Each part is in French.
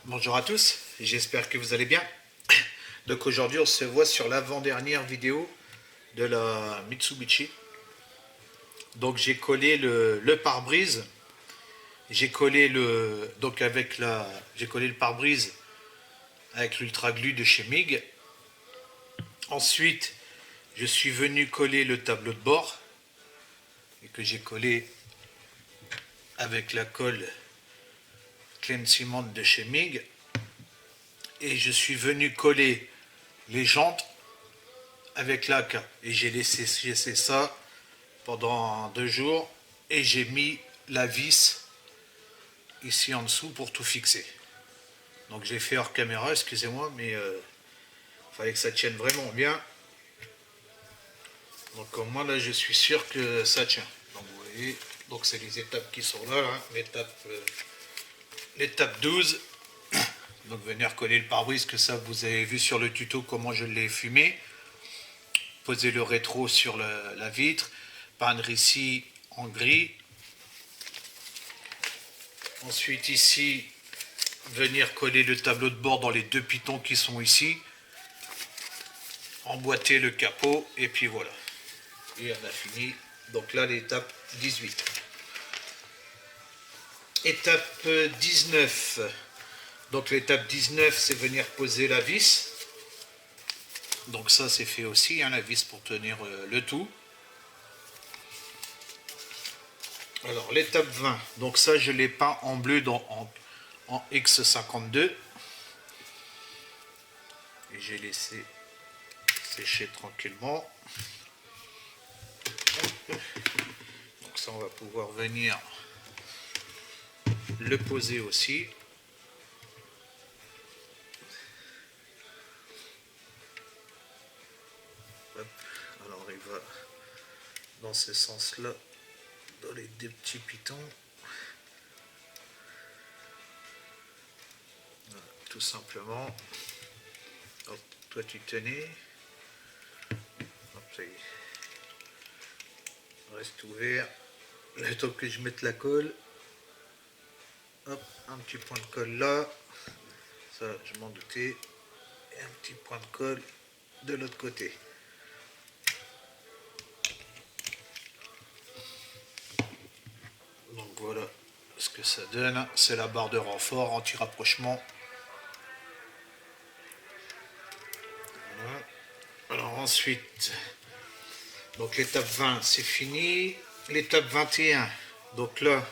Bonjour à tous, j'espère que vous allez bien. Donc aujourd'hui on se voit sur l'avant-dernière vidéo de la Mitsubishi. Donc j'ai collé le pare-brise, j'ai collé le pare-brise avec l'ultra glue de chez MIG. Ensuite je suis venu coller le tableau de bord et que j'ai collé avec la colle Clean Cement de chez MIG. Et je suis venu coller les jantes avec l'AK. Et j'ai laissé ça pendant 2 jours et j'ai mis la vis ici en dessous pour tout fixer. Donc j'ai fait hors caméra, excusez-moi, mais il fallait que ça tienne vraiment bien. Donc au moins là je suis sûr que ça tient. Donc vous voyez, donc c'est les étapes qui sont là, hein. L'étape 12. Donc venir coller le pare-brise, que ça vous avez vu sur le tuto comment je l'ai fumé. Poser le rétro sur la vitre, peindre ici en gris. Ensuite ici, venir coller le tableau de bord dans les deux pitons qui sont ici. Emboîter le capot et puis voilà. Et on a fini. Donc là l'étape 18. Étape 19. Donc l'étape 19 c'est venir poser la vis. Donc ça c'est fait aussi, hein, la vis pour tenir le tout. Alors l'étape 20, donc ça je l'ai peint en bleu en X52. Et j'ai laissé sécher tranquillement. Donc ça on va pouvoir venir le poser aussi. Hop. Alors il va dans ce sens là, dans les deux petits pitons. Voilà, tout simplement. Hop, toi tu tenais. Hop, ça y est. Reste ouvert. Le temps que je mette la colle. Hop, un petit point de colle là. Ça, je m'en doutais. Et un petit point de colle de l'autre côté. Donc voilà ce que ça donne. C'est la barre de renfort anti-rapprochement. Voilà. Alors ensuite, donc l'étape 20 c'est fini. L'étape 21, donc là,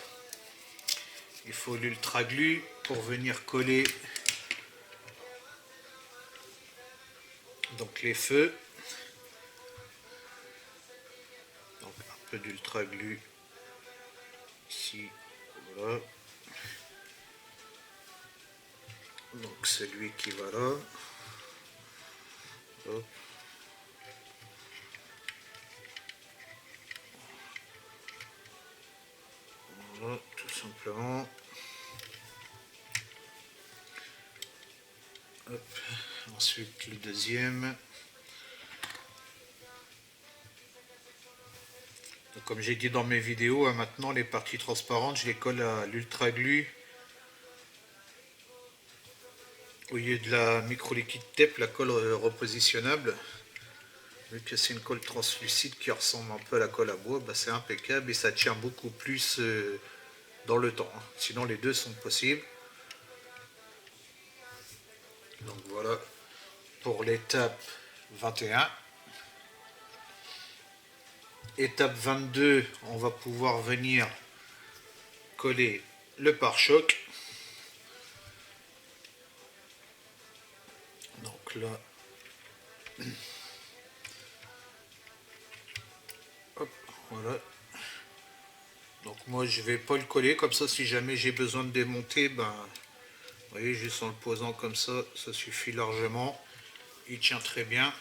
il faut l'ultra glue pour venir coller donc les feux. Donc un peu d'ultra glue ici, voilà. Donc celui qui va là. Hop. Voilà, tout simplement. Hop. Ensuite le deuxième. Donc, comme j'ai dit dans mes vidéos, hein, maintenant les parties transparentes, je les colle à l'ultra glue au lieu de la micro liquide tape, la colle repositionnable. Vu que c'est une colle translucide qui ressemble un peu à la colle à bois, bah c'est impeccable et ça tient beaucoup plus dans le temps. Sinon les deux sont possibles. Donc voilà pour l'étape 21. Étape 22, on va pouvoir venir coller le pare-choc. Donc là, hop, voilà. Donc moi je vais pas le coller comme ça, si jamais j'ai besoin de démonter, ben vous voyez, juste en le posant comme ça suffit largement. Il tient très bien.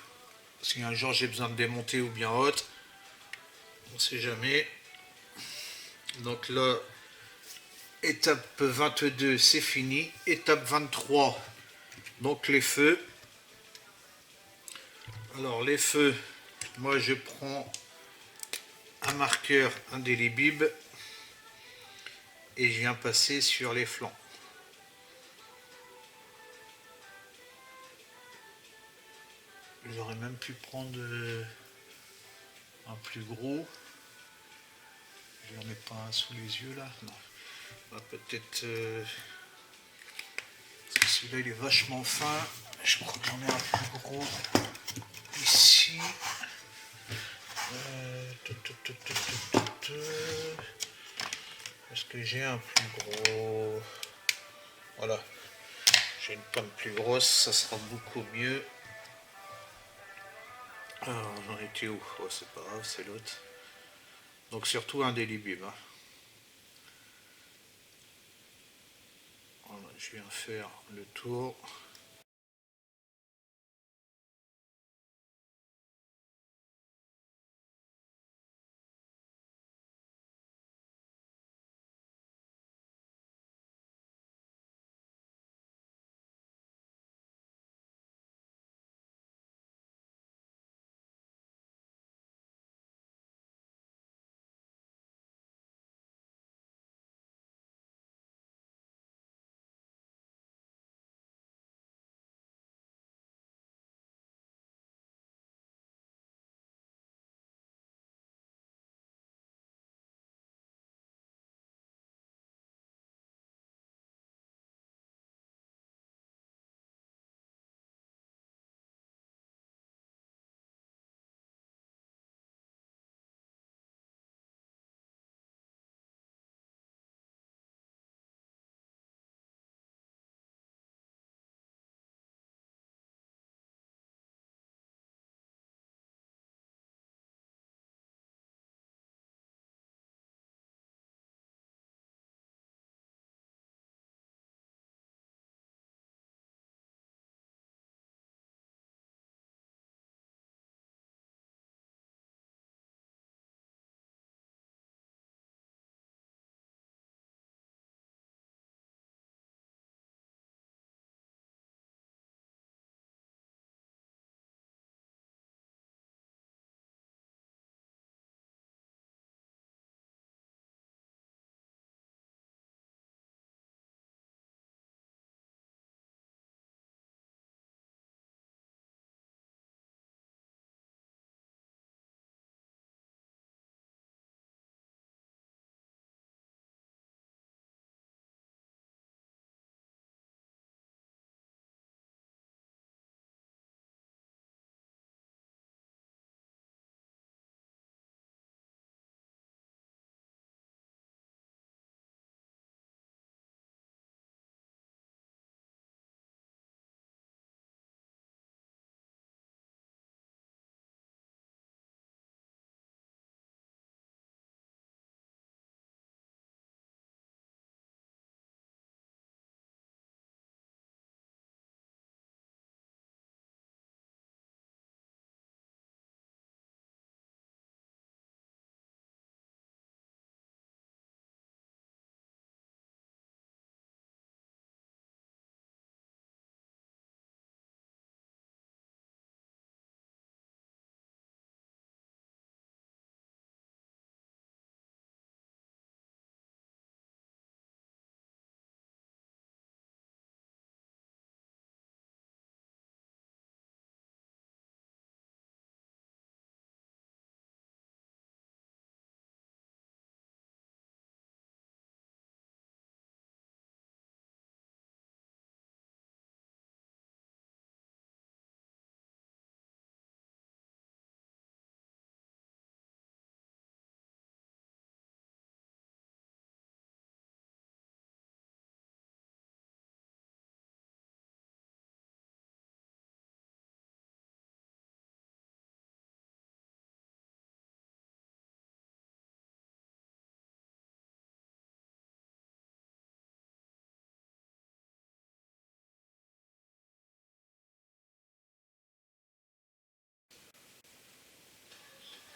Si un jour j'ai besoin de démonter ou bien autre, on sait jamais. Donc là, étape 22 c'est fini. Étape 23, donc les feux. Alors les feux, moi je prends un marqueur indélébile et je viens passer sur les flancs. J'aurais même pu prendre un plus gros. Je n'en ai pas un sous les yeux là. Non. Bah, peut-être. Parce que celui-là il est vachement fin. Je crois que j'en ai un plus gros ici. Est-ce que j'ai un plus gros? Voilà. J'ai une pomme plus grosse, ça sera beaucoup mieux. Alors, j'en étais où? Oh, c'est pas grave, c'est l'autre. Donc surtout un des libum. Hein. Voilà, je viens faire le tour.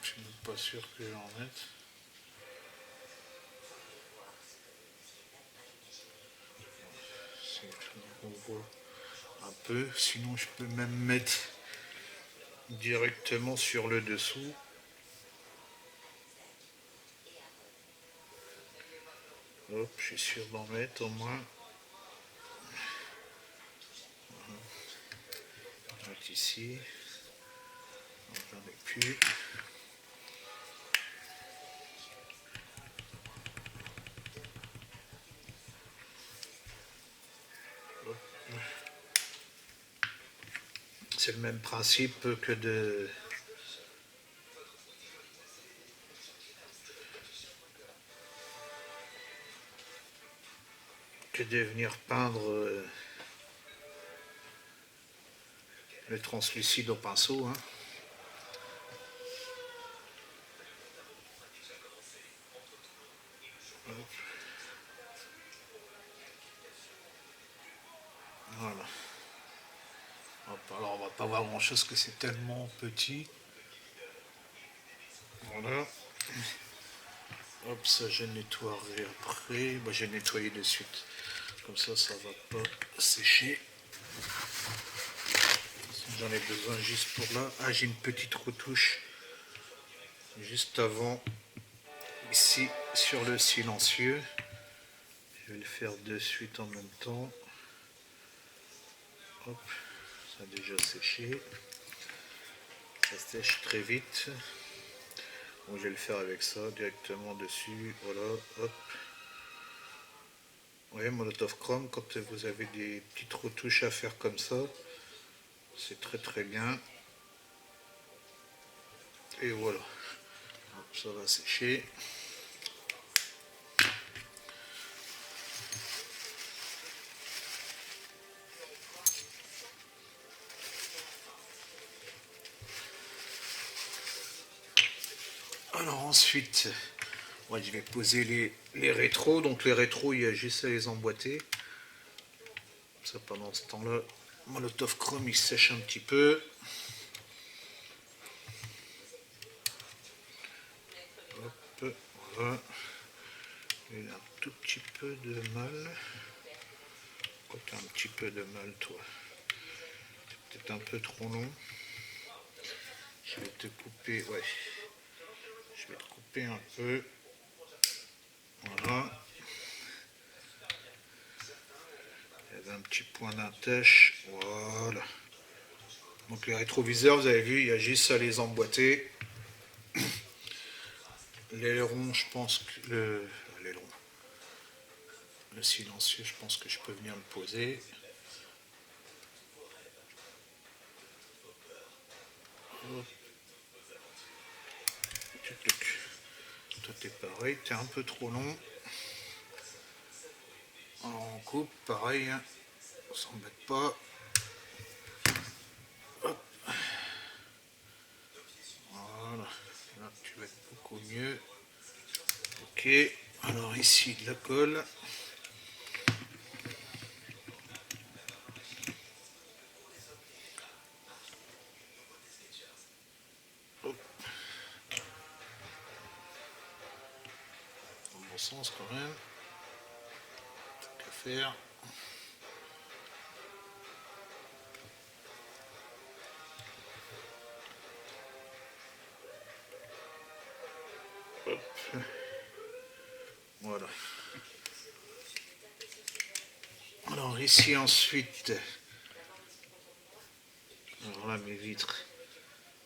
Je suis même pas sûr que j'en mette. On voit un peu. Sinon, je peux même mettre directement sur le dessous. Hop, je suis sûr d'en mettre au moins. Donc ici. J'en ai plus. C'est le même principe que de venir peindre le translucide au pinceau. Hein. Voilà. Hop, alors on va pas voir grand chose que c'est tellement petit. Voilà. Hop, ça je nettoierai après. Moi j'ai nettoyé de suite. Comme ça va pas sécher. J'en ai besoin juste pour là. Ah, j'ai une petite retouche juste avant, ici sur le silencieux. Je vais le faire de suite en même temps. Hop, ça a déjà séché. Ça sèche très vite. Donc je vais le faire avec ça directement dessus. Voilà, hop. Vous voyez, Molotov Chrome, quand vous avez des petites retouches à faire comme ça, c'est très très bien. Et voilà, ça va sécher. Alors ensuite, moi je vais poser les rétros. Donc les rétros, il y a juste à les emboîter. Ça, pendant ce temps-là, Molotov Chrome il sèche un petit peu. Hop, voilà. Il a un tout petit peu de mal. Pourquoi tu as un petit peu de mal, toi? C'est peut-être un peu trop long. Je vais te couper, ouais. Je vais te couper un peu. Voilà. Il y avait un petit point d'attache. Voilà. Donc les rétroviseurs, vous avez vu, il y a juste à les emboîter. L'aileron, je pense que le silencieux, je pense que je peux venir le poser. Toi t'es pareil, t'es un peu trop long. Alors on coupe, pareil, hein. On s'embête pas. Hop. Voilà, là tu vas être beaucoup mieux. Ok, alors ici de la colle. Hop. Dans le bon sens quand même. Tant qu'à faire. Hop. Voilà. Alors ici ensuite, alors là mes vitres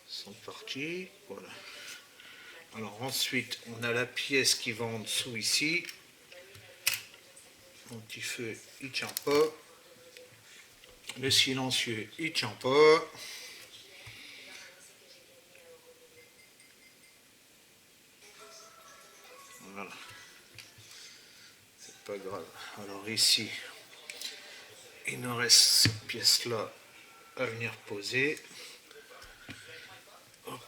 sont parties. Voilà. Alors ensuite on a la pièce qui va en dessous ici. Mon petit feu il tient pas. Le silencieux il tient pas. Voilà. C'est pas grave. Alors ici, il nous reste cette pièce-là à venir poser. Hop.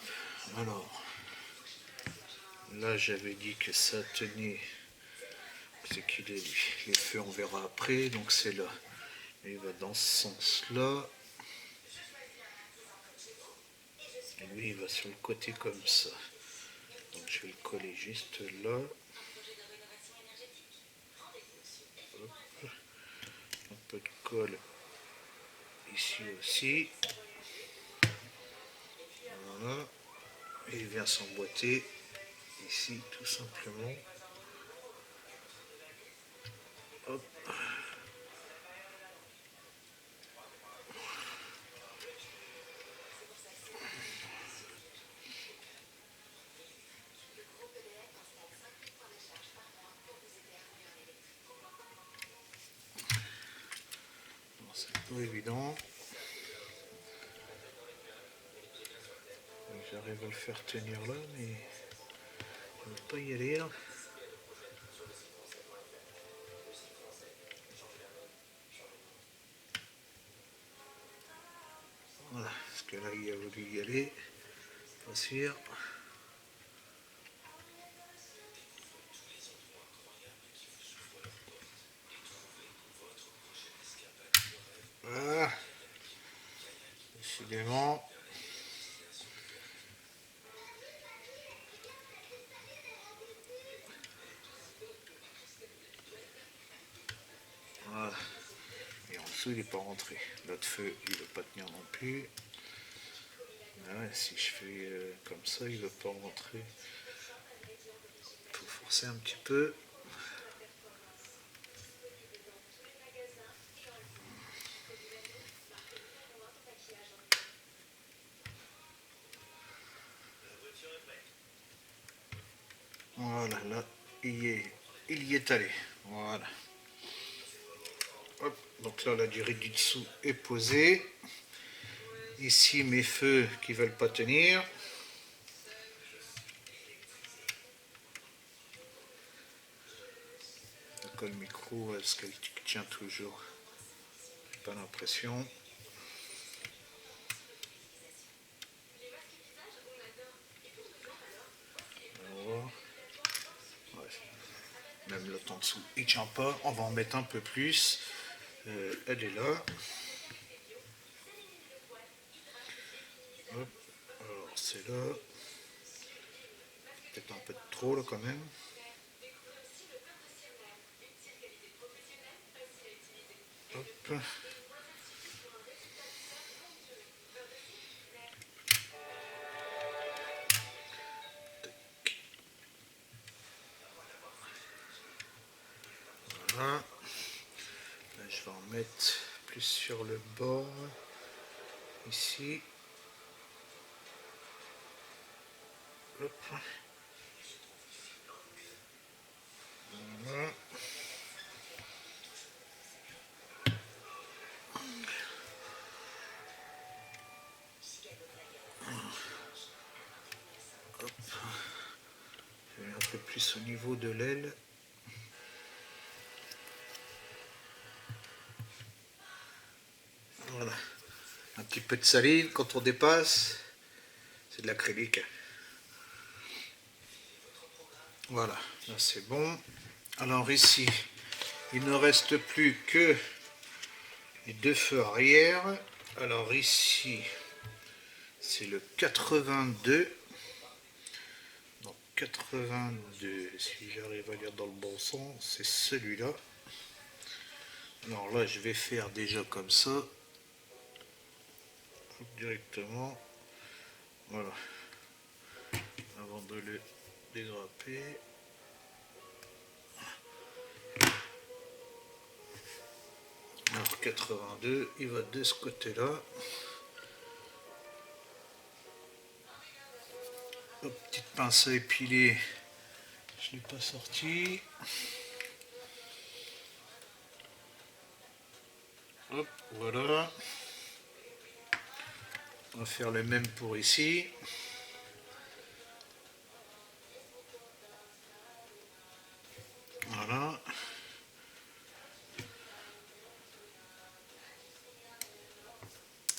Alors, là j'avais dit que ça tenait. C'est qu'il est lui. Les feux on verra après. Donc c'est là. Il va dans ce sens-là. Et lui il va sur le côté comme ça. Donc je vais le coller juste là. Hop. Un peu de colle ici aussi. Voilà. Et il vient s'emboîter ici tout simplement. Hop. pas évident. J'arrive à le faire tenir là, mais je ne veux pas y aller là. Voilà, parce que là il a voulu y aller, pas sûr. Voilà, décidément. Voilà. Et en dessous il n'est pas rentré. L'autre feu il ne veut pas tenir non plus. Ouais, si je fais comme ça il ne veut pas rentrer. Il faut forcer un petit peu. Voilà, là il y est allé. Voilà. Hop, donc là la durée du dessous est posée. Ici mes feux qui ne veulent pas tenir. La colle micro, est-ce qu'elle tient toujours? J'ai pas l'impression. Ouais. Même l'autre en dessous, il tient pas. On va en mettre un peu plus. Elle est là. Hop. Alors c'est là. Peut-être un peu de trop là quand même. Hop. Voilà. Là, je vais en mettre plus sur le bord. Ici. Hop. Voilà. Hop. Je vais un peu plus au niveau de l'aile. Voilà. Un petit peu de salive quand on dépasse. C'est de l'acrylique. Voilà, là c'est bon. Alors ici, il ne reste plus que les deux feux arrière. Alors ici, c'est le 82. Donc 82, si j'arrive à lire dans le bon sens, c'est celui-là. Alors là, je vais faire déjà comme ça. Directement. Voilà. Avant de le dédraper. Alors 82, il va de ce côté-là. Hop, petite pince à épiler, je ne l'ai pas sorti. Hop, voilà. On va faire le même pour ici. Voilà.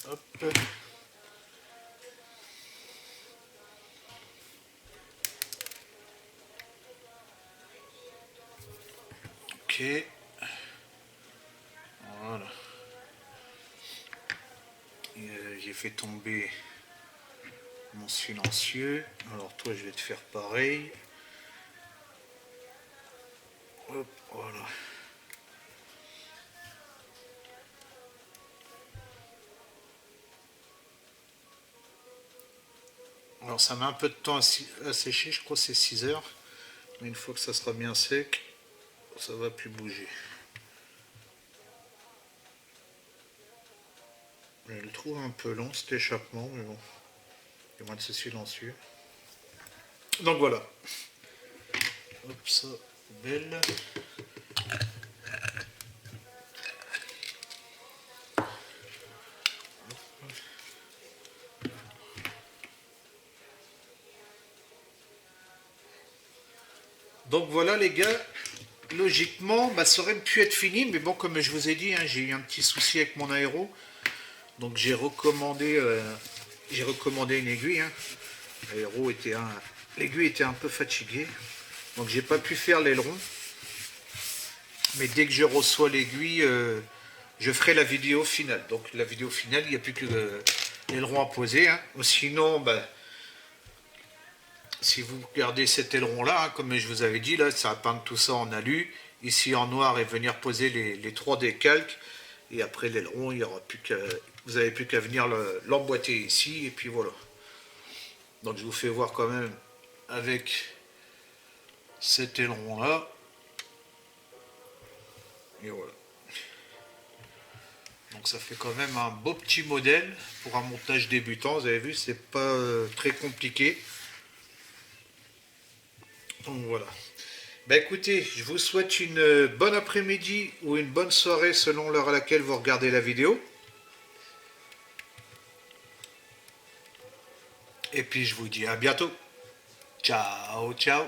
Hop. Ok. Voilà. J'ai fait tomber mon silencieux. Alors toi, je vais te faire pareil. Hop, voilà. Alors ça met un peu de temps à sécher, je crois que c'est 6 heures. Mais une fois que ça sera bien sec, ça va plus bouger. Je le trouve un peu long cet échappement, mais bon. Et moins de ce silencieux. Donc voilà. Hop, ça, poubelle. Donc voilà les gars, logiquement, bah, ça aurait pu être fini, mais bon, comme je vous ai dit, hein, j'ai eu un petit souci avec mon aéro. Donc j'ai recommandé une aiguille. Hein. L'aiguille était un peu fatiguée. Donc j'ai pas pu faire l'aileron. Mais dès que je reçois l'aiguille, je ferai la vidéo finale. Donc la vidéo finale, il n'y a plus que l'aileron à poser. Hein. Sinon, bah, si vous regardez cet aileron là, hein, comme je vous avais dit, là, ça va peindre tout ça en alu, ici en noir et venir poser les trois décalques. Et après l'aileron, il y aura plus qu'à, vous n'avez plus qu'à venir l'emboîter ici et puis voilà. Donc je vous fais voir quand même avec cet aileron là. Et voilà. Donc ça fait quand même un beau petit modèle pour un montage débutant. Vous avez vu, c'est pas très compliqué. Donc voilà. Ben écoutez, je vous souhaite une bonne après-midi ou une bonne soirée selon l'heure à laquelle vous regardez la vidéo. Et puis je vous dis à bientôt. Ciao, ciao.